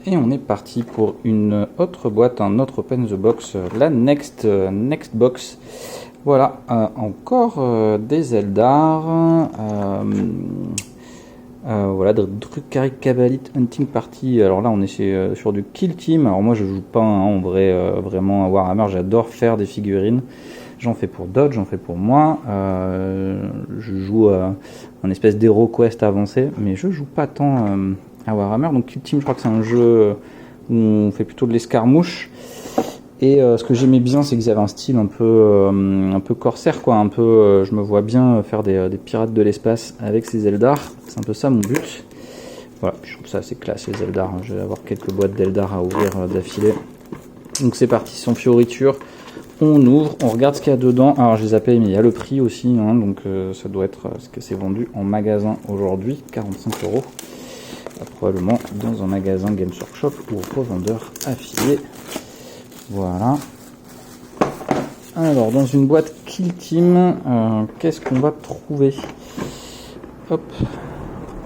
Et on est parti pour une autre boîte, un autre Open the Box, la Next Box. Voilà, encore des Eldar. Voilà, Drukhari Kabbalah Hunting Party. Alors là, on est sur du Kill Team. Alors moi, je joue pas en vrai vraiment à Warhammer. J'adore faire des figurines. J'en fais pour d'autres, j'en fais pour moi. Je joue en espèce d'Hero Quest avancé, mais je joue pas tant à Warhammer. Donc Kill Team, je crois que c'est un jeu où on fait plutôt de l'escarmouche. Et ce que j'aimais bien, c'est qu'ils avaient un style un peu corsaire, quoi. Je me vois bien faire des pirates de l'espace avec ces Eldar. C'est un peu ça mon but. Voilà, je trouve ça assez classe les Eldar. Je vais avoir quelques boîtes d'Eldar à ouvrir d'affilée. Donc c'est parti, sans fioriture. On ouvre, on regarde ce qu'il y a dedans. Alors je les appelle, mais il y a le prix aussi, hein, donc ça doit être ce que c'est vendu en magasin aujourd'hui, 45 €. Probablement dans un magasin Games Workshop ou revendeur affilié. Voilà. Alors dans une boîte Kill Team, qu'est-ce qu'on va trouver? Hop,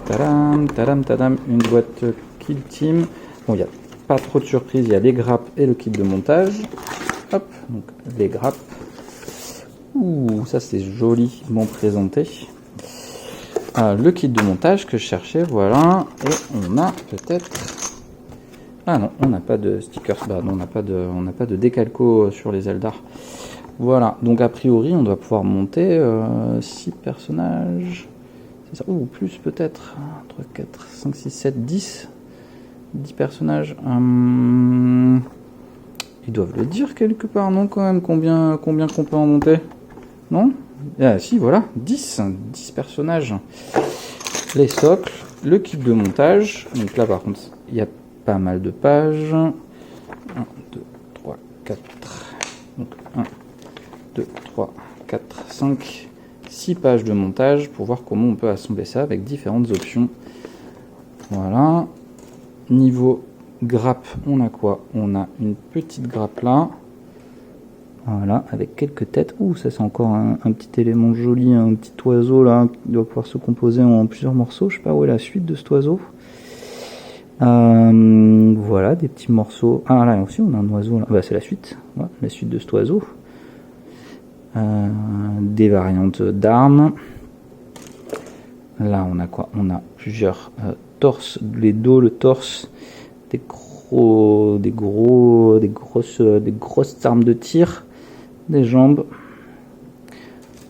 tadam, tadam, tadam, une boîte Kill Team. Bon, il n'y a pas trop de surprises, il y a les grappes et le kit de montage. Hop, donc les grappes. Ouh, ça c'est joliment présenté. Le kit de montage que je cherchais, voilà. Et on a peut-être... Ah non, on n'a pas de stickers. Bah non, on n'a pas de décalco sur les Eldar. Voilà, donc a priori, on doit pouvoir monter 6 personnages. C'est ça, ou plus peut-être. 3, 4, 5, 6, 7, 10. 10 personnages. Ils doivent le dire quelque part, non, quand même, combien qu'on peut en monter? Non? Ah si, voilà, 10 personnages. Les socles, le kit de montage. Donc là, par contre, il y a pas mal de pages. 1, 2, 3, 4. Donc 1, 2, 3, 4, 5, 6 pages de montage pour voir comment on peut assembler ça avec différentes options. Voilà. Niveau grappe, on a quoi? On a une petite grappe là. Voilà, avec quelques têtes. Ouh, ça c'est encore un petit élément joli, un petit oiseau là, qui doit pouvoir se composer en plusieurs morceaux. Je sais pas où est la suite de cet oiseau. Voilà, des petits morceaux. Ah là aussi, on a un oiseau là. Bah, c'est la suite. Voilà, la suite de cet oiseau. Des variantes d'armes. Là, on a quoi? On a plusieurs torses, les dos, le torse, des grosses armes de tir, des jambes.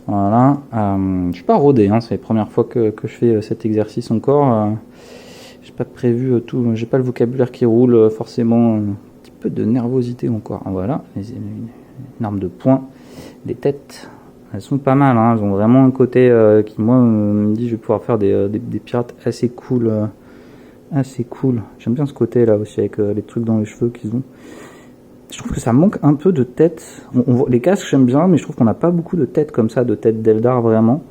Voilà. Je suis pas rodé, hein, c'est la première fois que je fais cet exercice encore. J'ai pas prévu tout, j'ai pas le vocabulaire qui roule forcément. Un petit peu de nervosité encore. Voilà, une arme de poing, des têtes. Elles sont pas mal, hein, elles ont vraiment un côté qui moi me dit je vais pouvoir faire des pirates assez cool. Assez cool. J'aime bien ce côté là aussi avec les trucs dans les cheveux qu'ils ont. Je trouve que ça manque un peu de tête. Les casques j'aime bien, mais je trouve qu'on n'a pas beaucoup de têtes comme ça, de têtes d'Eldar vraiment.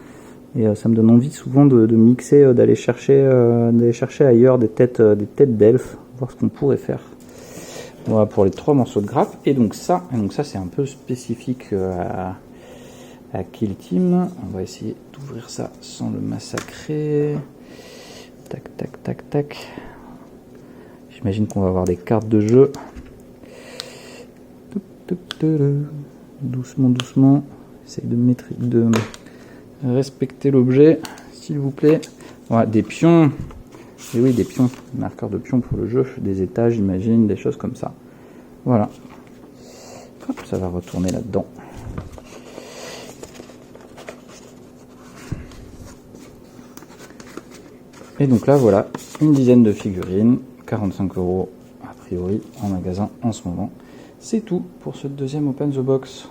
Et ça me donne envie souvent de mixer, d'aller chercher ailleurs des têtes d'elfes, voir ce qu'on pourrait faire. Voilà pour les 3 morceaux de grappe. Et donc ça c'est un peu spécifique à Kill Team. On va essayer d'ouvrir ça sans le massacrer. Tac, tac, tac, tac. J'imagine qu'on va avoir des cartes de jeu. Doucement, doucement. Essaye de respecter l'objet, s'il vous plaît. Voilà, des pions. Et oui, des pions. Marqueurs de pions pour le jeu. Des étages, j'imagine, des choses comme ça. Voilà. Hop, ça va retourner là-dedans. Et donc là, voilà, une dizaine de figurines, 45 € a priori en magasin en ce moment. C'est tout pour ce deuxième Open the Box.